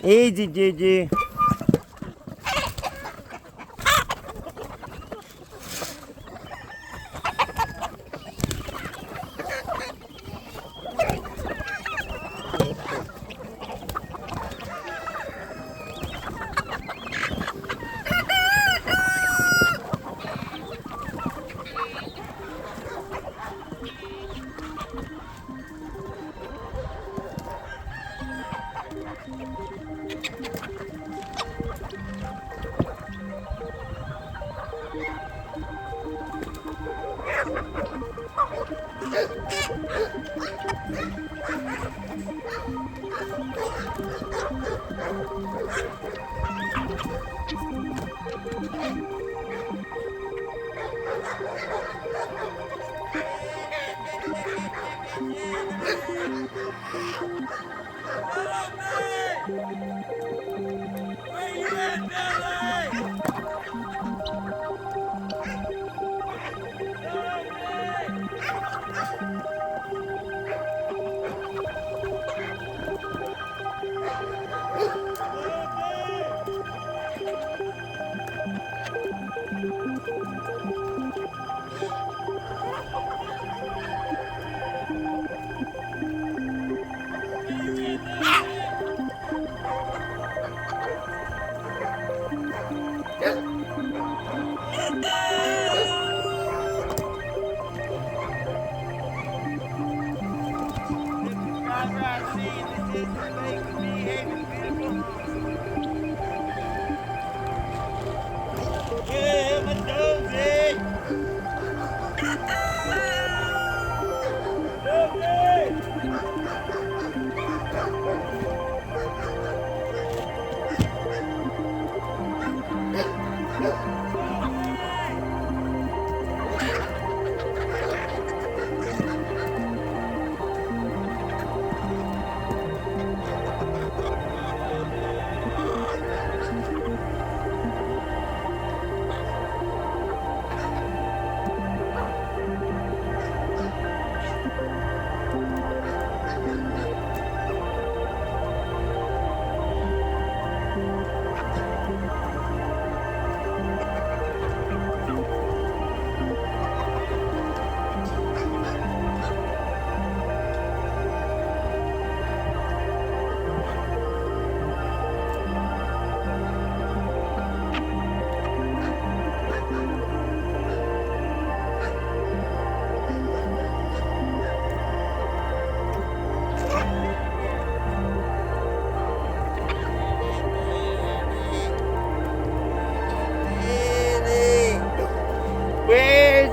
Easy, Juju.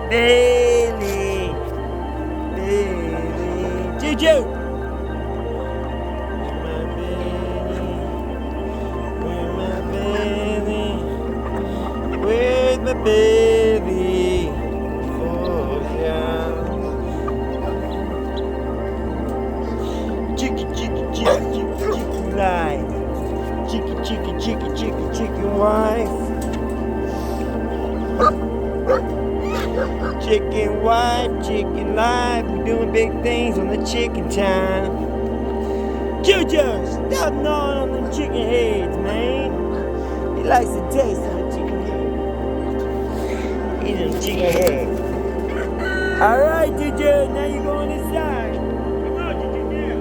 Bailey, Bailey, Juju. Where's my baby? Where's my baby? Oh yeah. Chicky, chicky, chicky, chicky, chicky life. Chicky, chicky, chicky, chicky, chicky wife. Chicken wife, chicken life, we're doing big things on the chicken time. Juju, stop gnawing on them chicken heads, man. He likes the taste of the chicken head. Eat them chicken heads. Alright, Juju, now you go on inside. Come on, Juju, now.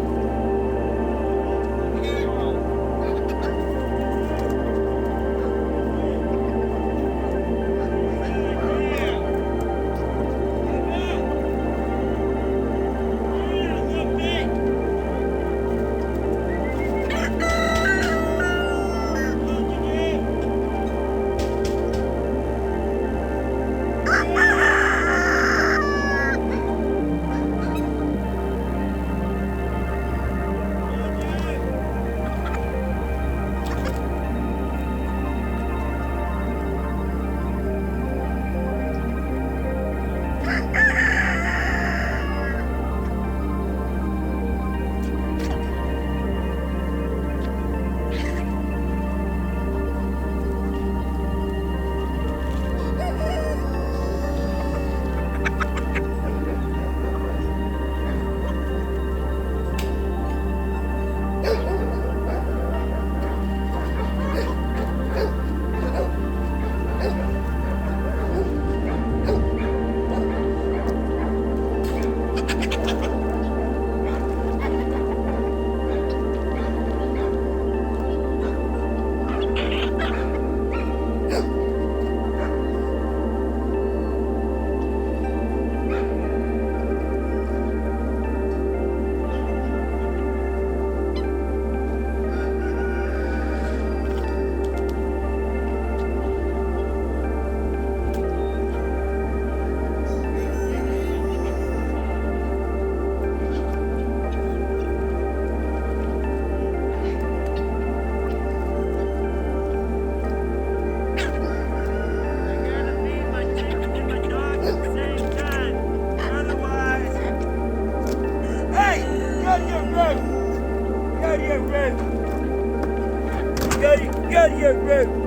Go to your room.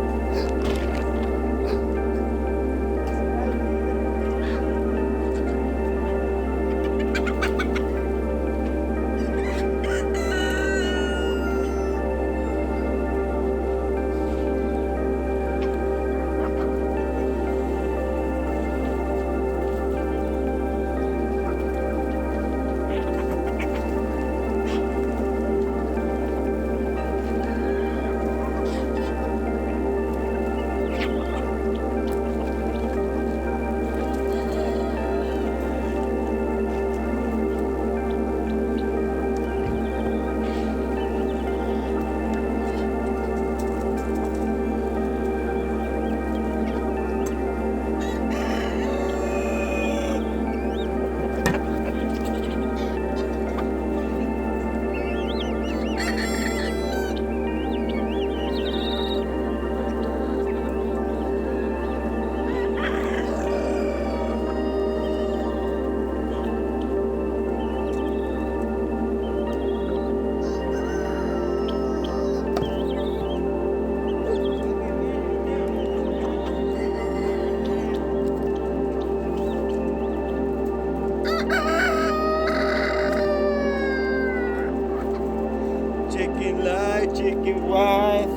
Chicken life, chicken wife.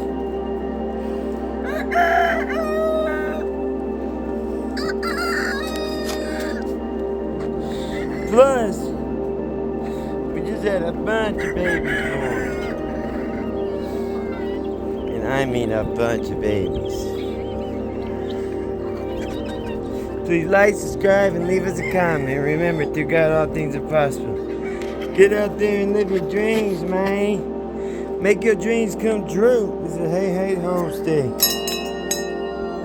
Plus, we just had a bunch of babies born. And I mean a bunch of babies. Please like, subscribe, and leave us a comment. Remember, through God all things are possible. Get out there and live your dreams, man. Make your dreams come true. This is a Hey Homestay.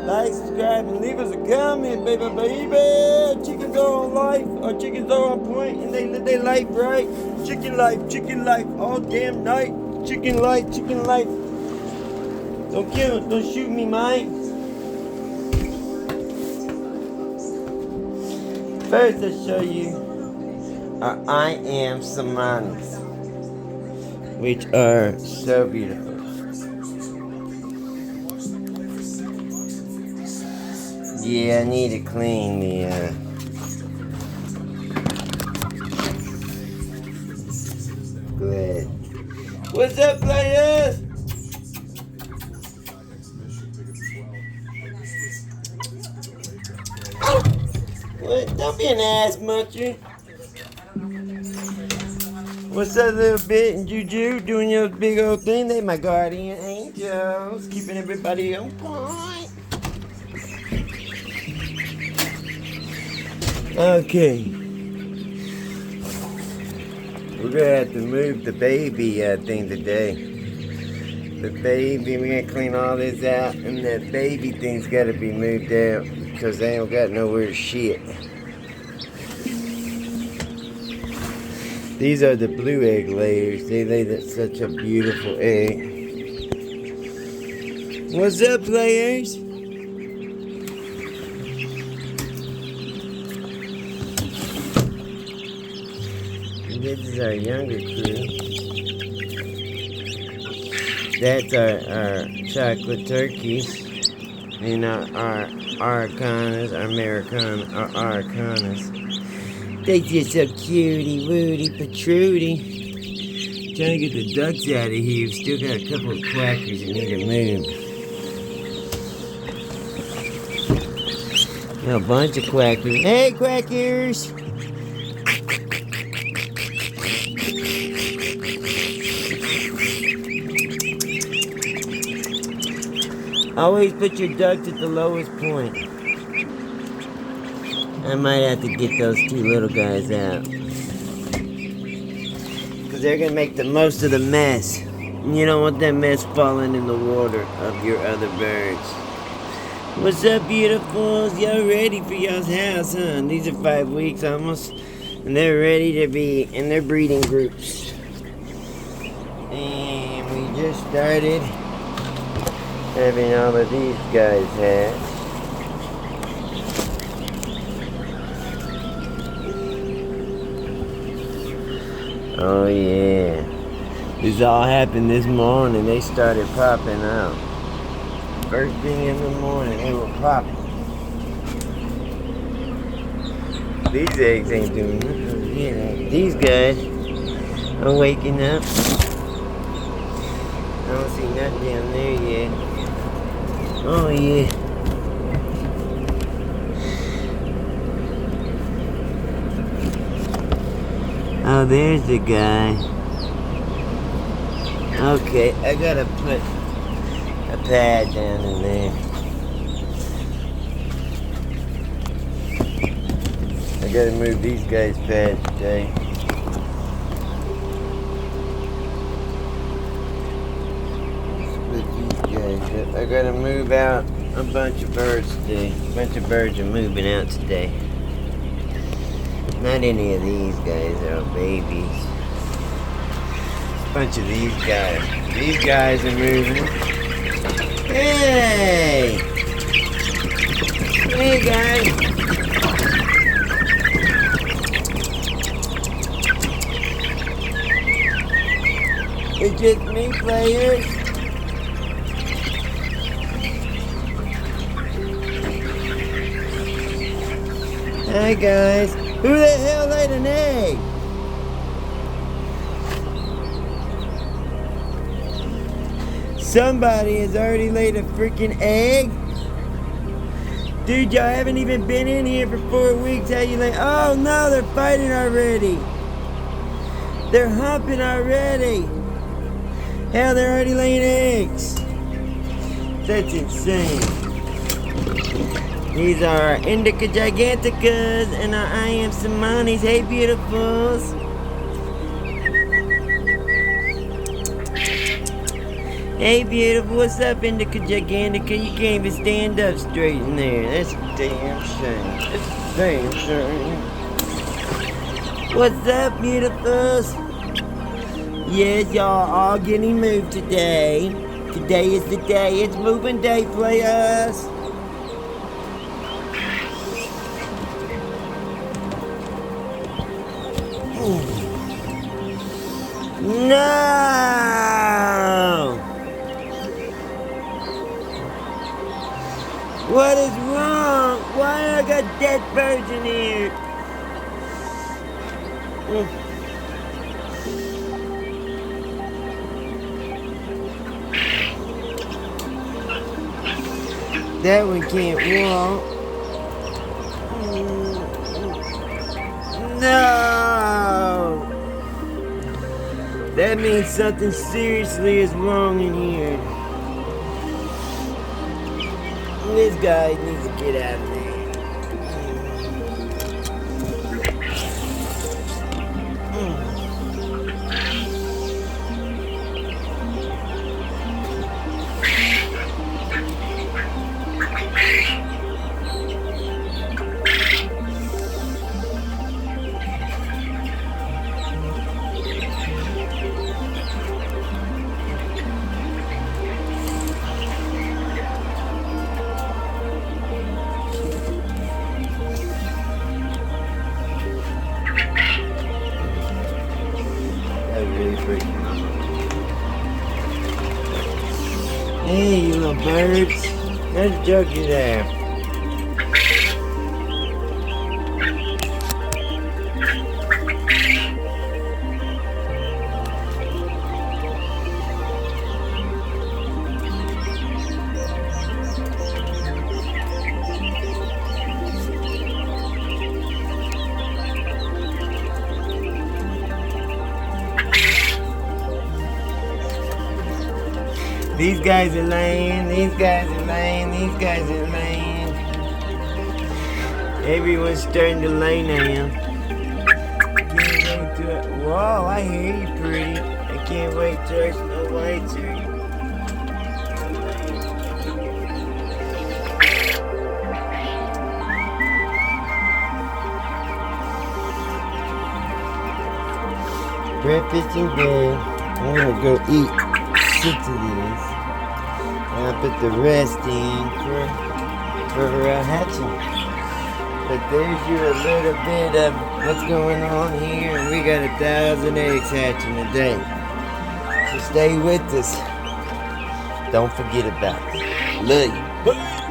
Like, subscribe, and leave us a comment, baby. Chickens are on life, or chickens are on point, and they live their life right. Chicken life, all damn night. Chicken life. Don't kill us, don't shoot me, man. First, I'll show you our I am samanas, which are so beautiful. Yeah, I need to clean the good. What's up, players? What? Don't be an ass muncher. What's up, little bit and Juju doing your big old thing? They my guardian angels, keeping everybody on point. Okay, we're gonna have to move the baby thing today. The baby, we're gonna clean all this out, and that baby thing's gotta be moved out because they don't got nowhere to shit. These are the blue egg layers. They lay such a beautiful egg. What's up, players? This is our younger crew. That's our chocolate turkeys. And our Araucanas, our Americana, our Araucanas. They just so cutie, woody, patrooty. Trying to get the ducks out of here. We've still got a couple of quackers that need to move. A bunch of quackers. Hey, quackers! Always put your ducks at the lowest point. I might have to get those two little guys out. Because they're going to make the most of the mess. And you don't want that mess falling in the water of your other birds. What's up, beautifuls? Y'all ready for y'all's house, huh? These are 5 weeks almost. And they're ready to be in their breeding groups. And we just started having all of these guys hatch. Oh yeah. This all happened this morning. They started popping out. First thing in the morning, they were popping. These eggs ain't doing nothing. Yeah, these guys are waking up. I don't see nothing down there yet. Oh yeah. Oh, there's the guy. Okay, I gotta put a pad down in there. I gotta move these guys' pads today. Split these guys up. I gotta move out a bunch of birds today. A bunch of birds are moving out today. Not any of these guys are babies. A bunch of these guys. These guys are moving. Hey! Hey guys! It's just me, players. Hi guys. Who the hell laid an egg? Somebody has already laid a freaking egg? Dude, y'all haven't even been in here for 4 weeks. How you lay? Oh no, they're fighting already. They're humping already. Hell, they're already laying eggs. That's insane. These are Indica giganticas and our I am Simonis. Hey, beautifuls. Hey, beautiful. What's up, Indica gigantica? You can't even stand up straight in there. That's a damn shame. That's a damn shame. What's up, beautifuls? Yes, y'all all getting moved today. Today is the day. It's moving day, players. No! What is wrong? Why I got dead birds in here? That one can't walk. No! That means something seriously is wrong in here. This guy needs to get out of there. Hey, you little birds. There's a jockey there. These guys are laying, these guys are laying, these guys are laying. Everyone's starting to lay now. Can't wait to, whoa, I hear you, pretty. I can't wait till our Snow Whites are. Breakfast in bed. I'm gonna go eat 6 of these. And I put the rest in for hatching. But there's you a little bit of what's going on here. And we got 1,000 eggs hatching a day. So stay with us. Don't forget about it. Love you.